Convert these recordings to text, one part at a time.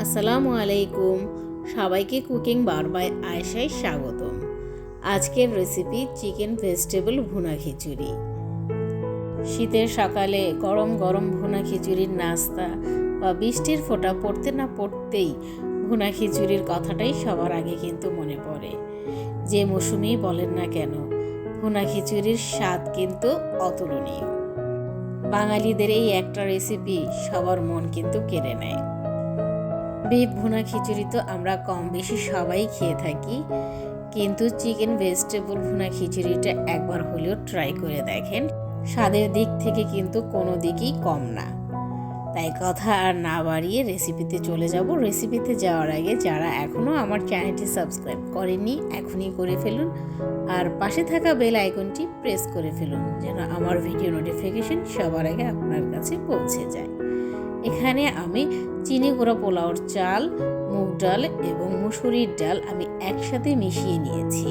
আসসালামু আলাইকুম। সবাইকে কুকিং বার বাই আয়েশায় স্বাগতম। আজকের রেসিপি চিকেন ভেজিটেবল ভুনা খিচুড়ি। শীতের সকালে গরম গরম ভুনা খিচুড়ির নাস্তা বা বৃষ্টির ফোঁটা পড়তে না পড়তেই ভুনা খিচুড়ির কথাটাই সবার আগে কিন্তু মনে পড়ে। যে মৌসুমেই বলেন না কেন, ভুনা খিচুড়ির স্বাদ কিন্তু অতুলনীয়। বাঙালিদের এই একটা রেসিপি সবার মন কিন্তু কেড়ে নেয়। বিফ ভুনা খিচুড়ি তো আমরা কম বেশি সবাই খেয়ে থাকি, কিন্তু চিকেন ভেজিটেবল ভুনা খিচুড়িটা একবার হলেও ট্রাই করে দেখেন। স্বাদের দিক থেকে কিন্তু কোনো দিকই কম না। তাই কথা আর না বাড়িয়ে রেসিপিতে চলে যাব। রেসিপিতে যাওয়ার আগে যারা এখনও আমার চ্যানেলটি সাবস্ক্রাইব করেননি, এখনই করে ফেলুন, আর পাশে থাকা বেল আইকনটি প্রেস করে ফেলুন, যেন আমার ভিডিও নোটিফিকেশন সবার আগে আপনার কাছে পৌঁছে যায়। এখানে আমি চিনি গুঁড়া পোলাওর চাল, মুগ ডাল এবং মুসুরির ডাল আমি একসাথে মিশিয়ে নিয়েছি।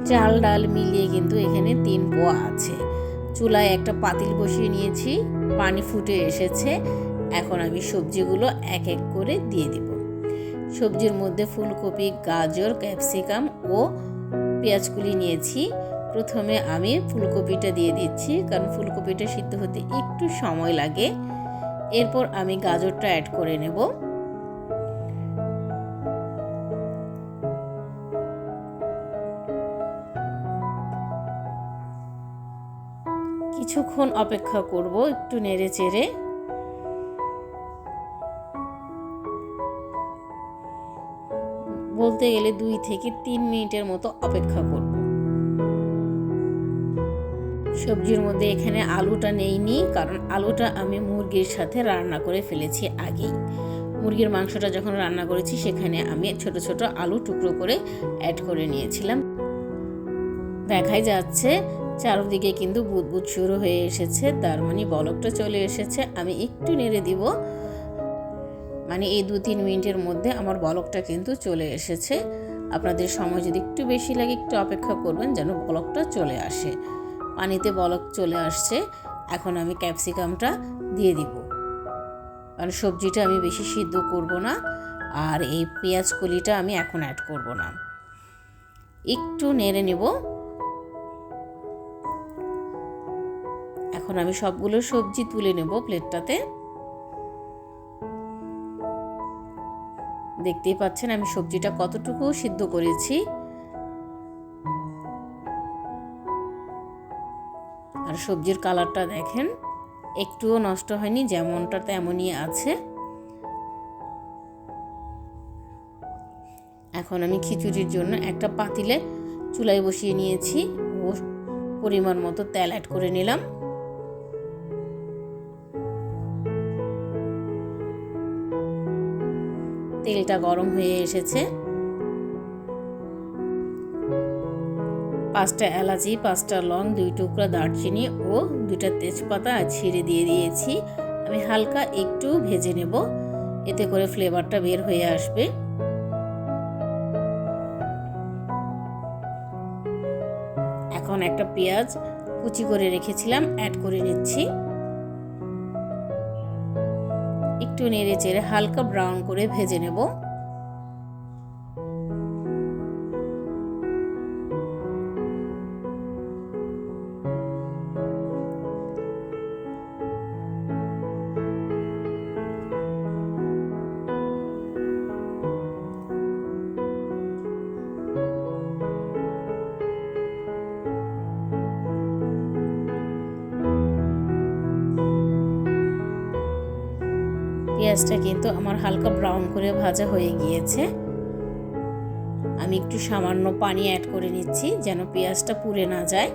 চাল ডাল মিলিয়ে কিন্তু এখানে 3 পোয়া আছে। চুলায় একটা পাতিল বসিয়ে নিয়েছি, পানি ফুটে এসেছে। এখন আমি সবজিগুলো এক এক করে দিয়ে দিব। সবজির মধ্যে ফুলকপি, গাজর, ক্যাপসিকাম ও পেঁয়াজকুলি নিয়েছি। প্রথমে আমি ফুলকপিটা দিয়ে দিচ্ছি, কারণ ফুলকপিটা সিদ্ধ হতে একটু সময় লাগে। এরপর আমি গাজরটা অ্যাড করে নেব। কিছুক্ষণ অপেক্ষা করব, একটু নেড়ে চেড়ে। বলতে গেলে 2 থেকে 3 মিনিটের মতো অপেক্ষা করব। সবজির মধ্যে এখানে আলুটা নেইনি, কারণ আলুটা আমি মুরগির সাথে রান্না করে ফেলেছি আগেই। মুরগির মাংসটা যখন রান্না করেছি সেখানে আমি ছোট ছোট আলু টুকরো করে অ্যাড করে নিয়েছিলাম। দেখাই যাচ্ছে চারদিকে কিন্তু বুদবুদ শুরু হয়ে এসেছে, তার মানে বলকটা চলে এসেছে। আমি একটু নেড়ে দিব, মানে এই 2-3 মিনিটের মধ্যে আমার বলকটা কিন্তু চলে এসেছে। আপনাদের সময় যদি একটু বেশি লাগে একটু অপেক্ষা করবেন যেন বলকটা চলে আসে। পানিতে বলক চলে আসছে। এখন আমি ক্যাপসিকামটা দিয়ে দিব, কারণ সবজিটা আমি বেশি সিদ্ধ করব না, আর এই পেঁয়াজ কলিটা আমি এখন অ্যাড করব না। একটু নেড়ে নেব। এখন আমি সবগুলো সবজি তুলে নেব প্লেটটাতে। দেখতেই পাচ্ছেন আমি সবজিটা কতটুকু সিদ্ধ করেছি, আর সবজির কালারটা দেখেন একটুও নষ্ট হয়নি, যেমনটা তেমনই আছে। এখন আমি খিচুড়ির জন্য একটা পাতিলে চুলায় বসিয়ে নিয়েছি ও পরিমাণ মতো তেল অ্যাড করে নিলাম। তেলটা গরম হয়ে এসেছে। 5টা এলাচি, 5টা লং, 2 টুকরা দারচিনি ও 2টা তেজপাতা ছিঁড়ে দিয়ে দিয়েছি। আমি হালকা একটু ভেজে নেব, এতে করে ফ্লেভারটা বের হয়ে আসবে। এখন একটা পেঁয়াজ কুচি করে রেখেছিলাম অ্যাড করে নিচ্ছি। একটু নেড়ে চেড়ে হালকা ব্রাউন করে ভেজে নেব। পেঁয়াজটা কিন্তু আমার হালকা ব্রাউন করে ভাজা হয়ে গিয়েছে। আমি একটু সামান্য পানি অ্যাড করে নিচ্ছি যেন পেঁয়াজটা পুড়ে না যায়।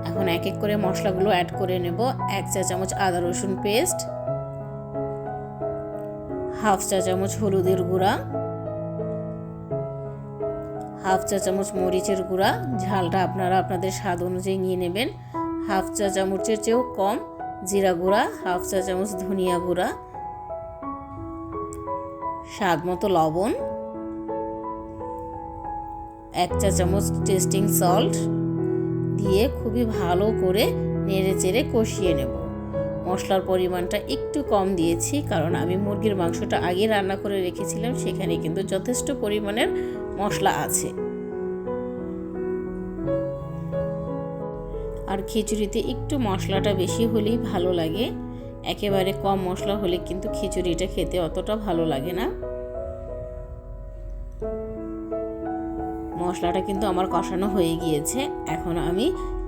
এখন এক এক করে মশলাগুলো অ্যাড করে নেব। 1 চা চামচ আদা রসুন পেস্ট, 1/2 চা চামচ হলুদের গুঁড়া, 1/2 চা চামচ মরিচের গুঁড়া, ঝালটা আপনারা আপনাদের স্বাদ অনুযায়ী নিয়ে নেবেন। 1/2 চা চামচের চেয়েও কম জিরা গুঁড়া, 1/2 চা চামচ ধনিয়া গুঁড়া, স্বাদ মতো লবণ, 1 চা চামচ টেস্টিং সল্ট দিয়ে খুবই ভালো করে নেড়ে চেড়ে কষিয়ে নেব। মশলার পরিমাণটা একটু কম দিয়েছি, কারণ আমি মুরগির মাংসটা আগে রান্না করে রেখেছিলাম, সেখানে কিন্তু যথেষ্ট পরিমাণের মশলা আছে। আর খিচুড়িতে একটু মশলাটা বেশি হলেই ভালো লাগে, একেবারে কম মশলা হলে কিন্তু খিচুড়িটা খেতে অতটা ভালো লাগে না। মশলাটা কিন্তু আমার কষানো হয়ে গিয়েছে। এখন আমি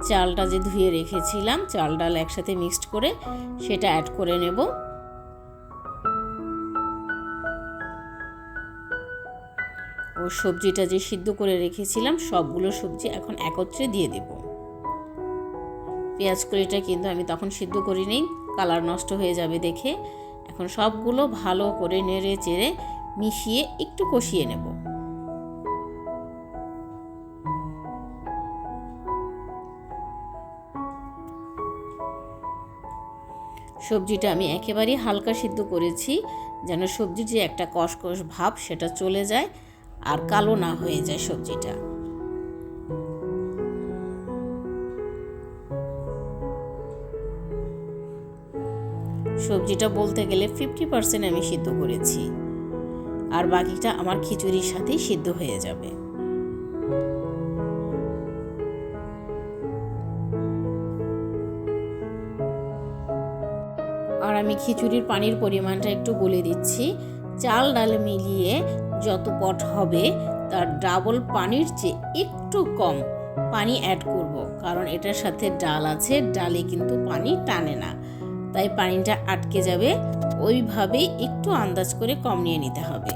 চালটা যে ধুয়ে রেখেছিলাম, চাল ডাল একসাথে মিক্সড করে সেটা অ্যাড করে নেব। ও সবজিটা যে সিদ্ধ করে রেখেছিলাম সবগুলো সবজি এখন একত্রে দিয়ে দেব। পেঁয়াজ কলিটা কিন্তু আমি তখন সিদ্ধ করিনি, কালার নষ্ট হয়ে যাবে দেখে। এখন সবগুলো ভালো করে নেড়ে চেড়ে মিশিয়ে একটু কষিয়ে নেব। সবজিটা আমি একেবারেই হালকা সিদ্ধ করেছি, যেন সবজির যে একটা কষকষ ভাব সেটা চলে যায় আর কালো না হয়ে যায় সবজিটা। সবজিটা বলতে গেলে 50% আমি সিদ্ধ করেছি, আর বাকিটা আমার খিচুড়ির সাথেই সিদ্ধ হয়ে যাবে। আর আমি খিচুড়ির পানির পরিমাণটা একটু বলে দিচ্ছি। চাল ডাল মিলিয়ে যত পট হবে তার ডাবল পানির চেয়ে একটু কম পানি অ্যাড করব, কারণ এটার সাথে ডাল আছে, ডালে কিন্তু পানি টানে না, তাই পানিটা আটকে যাবে। ওইভাবেই একটু আন্দাজ করে কম নিয়ে নিতে হবে।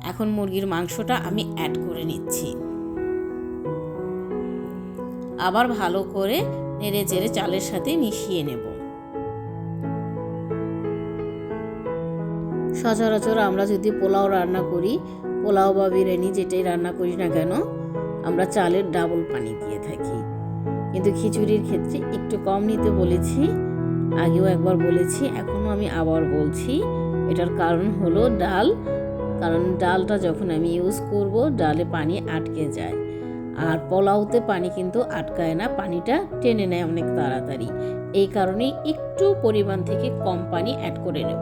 এখন মুরগির মাংসটা আমি অ্যাড করে নিচ্ছি। আবার ভালো করে নেড়ে চেড়ে চালের সাথে মিশিয়ে নেব। সচরাচর আমরা যদি পোলাও রান্না করি, পোলাও বা বিরিয়ানি যেটাই রান্না করি না কেন, আমরা চালের ডাবল পানি দিয়ে থাকি, কিন্তু খিচুড়ির ক্ষেত্রে একটু কম নিতে বলেছি। আগেও একবার বলেছি, এখনও আমি আবার বলছি। এটার কারণ হলো ডাল, কারণ ডালটা যখন আমি ইউজ করব ডালে পানি আটকে যায়, আর পোলাওতে পানি কিন্তু আটকায় না, পানিটা টেনে নেয় অনেক তাড়াতাড়ি। এই কারণেই একটু পরিমাণ থেকে কম পানি অ্যাড করে নেব।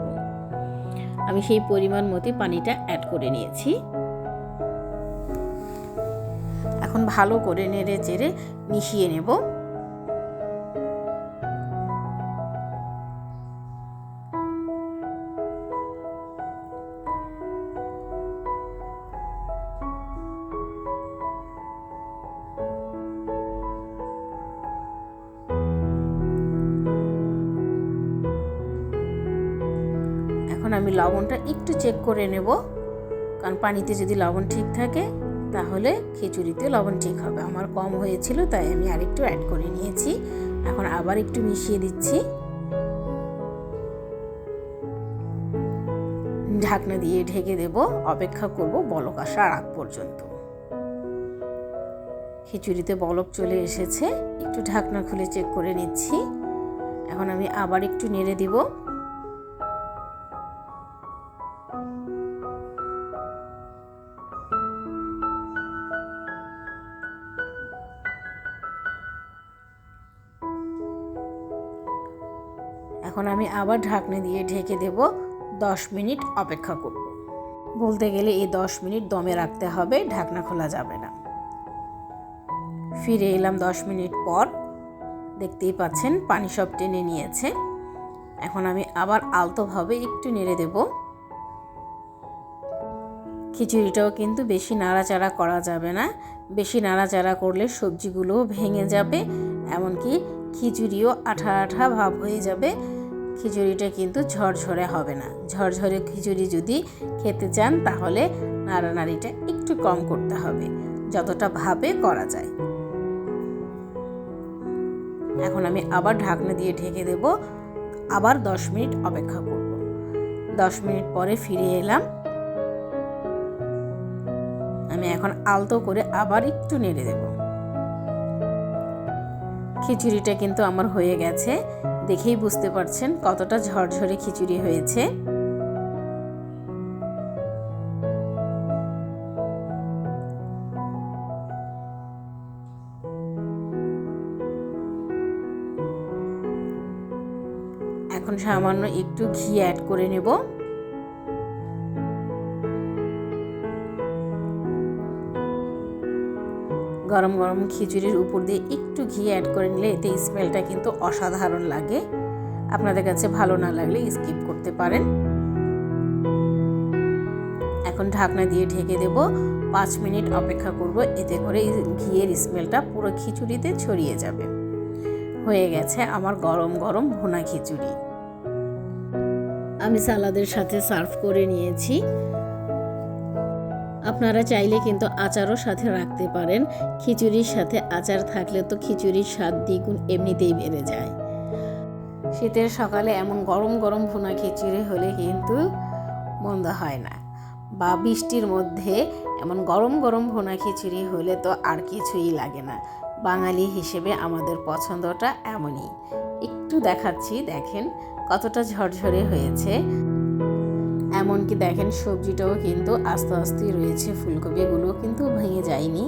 আমি সেই পরিমাণ মতো পানিটা অ্যাড করে নিয়েছি। এখন ভালো করে নেড়ে চেড়ে মিশিয়ে নেব। এখন আমি লবণটা একটু চেক করে নেব, কারণ পানিতে যদি লবণ ঠিক থাকে তাহলে খিচুড়িতে লবণ ঠিক হবে। আমার কম হয়েছিল তাই আমি আরেকটু অ্যাড করে নিয়েছি। এখন আবার একটু মিশিয়ে দিচ্ছি। ঢাকনা দিয়ে ঢেকে দেব, অপেক্ষা করব বলক আসার আগ পর্যন্ত। খিচুড়িতে বলক চলে এসেছে, একটু ঢাকনা খুলে চেক করে নিচ্ছি। এখন আমি আবার একটু নেড়ে দিব। এখন আমি আবার ঢাকনা দিয়ে ঢেকে দেব, 10 মিনিট অপেক্ষা করব। বলতে গেলে এই 10 মিনিট দমে রাখতে হবে, ঢাকনা খোলা যাবে না। ফিরে এলাম 10 মিনিট পর, দেখতেই পাচ্ছেন পানি সব টেনে নিয়েছে। এখন আমি আবার আলতোভাবে একটু নেড়ে দেব। খিচুড়িটাও কিন্তু বেশি নাড়াচাড়া করা যাবে না, বেশি নাড়াচাড়া করলে সবজিগুলোও ভেঙে যাবে, এমনকি খিচুড়িও আঠা আঠা ভাব হয়ে যাবে। খিচুড়িটা কিন্তু ঝরঝরে হবে না। ঝরঝরে খিচুড়ি যদি খেতে চান তাহলে নাড়ানাড়িটা একটু কম করতে হবে, যতটা ভাবে করা যায়। এখন আমি আবার ঢাকনা দিয়ে ঢেকে দেব, আবার 10 মিনিট অপেক্ষা করব। 10 মিনিট পরে ফিরে এলাম। আমি এখন আলতো করে আবার একটু নেড়ে দেব। খিচুড়িটা কিন্তু আমার হয়ে গেছে, দেখেই বুঝতে পারছেন কতটা ঝরঝরে খিচুড়ি হয়েছে। এখন সামান্য একটু ঘি অ্যাড করে নেব। গরম গরম খিচুড়ির উপর দিয়ে একটু ঘি অ্যাড করে নিলে এতে স্মেলটা কিন্তু অসাধারণ লাগে। আপনাদের কাছে ভালো না লাগলে স্কিপ করতে পারেন। এখন ঢাকনা দিয়ে ঢেকে দেব, 5 মিনিট অপেক্ষা করব, এতে করে ঘিয়ের স্মেলটা পুরো খিচুড়িতে ছড়িয়ে যাবে। হয়ে গেছে আমার গরম গরম ভুনা খিচুড়ি। আমি সালাদের সাথে সার্ভ করে নিয়েছি। আপনারা চাইলে কিন্তু আচারও সাথে রাখতে পারেন। খিচুড়ির সাথে আচার থাকলে তো খিচুড়ির স্বাদ দ্বিগুণ এমনিতেই বেড়ে যায়। শীতের সকালে এমন গরম গরম ভুনা খিচুড়ি হলে কিন্তু মন্দ হয় না, বা বৃষ্টির মধ্যে এমন গরম গরম ভুনা খিচুড়ি হলে তো আর কিছুই লাগে না। বাঙালি হিসেবে আমাদের পছন্দটা এমনই। একটু দেখাচ্ছি, দেখেন কতটা ঝরঝরে হয়েছে। এমনকি দেখেন সবজিটাও কিন্তু আস্তে আস্তে রয়েছে, ফুলকপিগুলো কিন্তু ভেঙে যায়নি।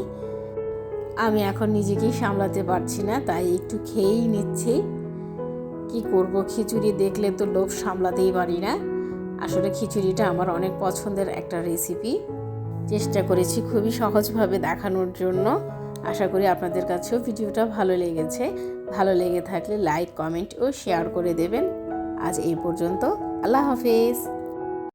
আমি এখন নিজেকেই সামলাতে পারছি না, তাই একটু খেয়েই নিচ্ছি। কি করব, খিচুড়ি দেখলে তো লোভ সামলাতেই পারি না। আসলে খিচুড়িটা আমার অনেক পছন্দের একটা রেসিপি। চেষ্টা করেছি খুবই সহজভাবে দেখানোর জন্য। আশা করি আপনাদের কাছেও ভিডিওটা ভালো লেগেছে। ভালো লেগে থাকলে লাইক, কমেন্ট ও শেয়ার করে দেবেন। আজ এই পর্যন্ত। আল্লাহ হাফেজ।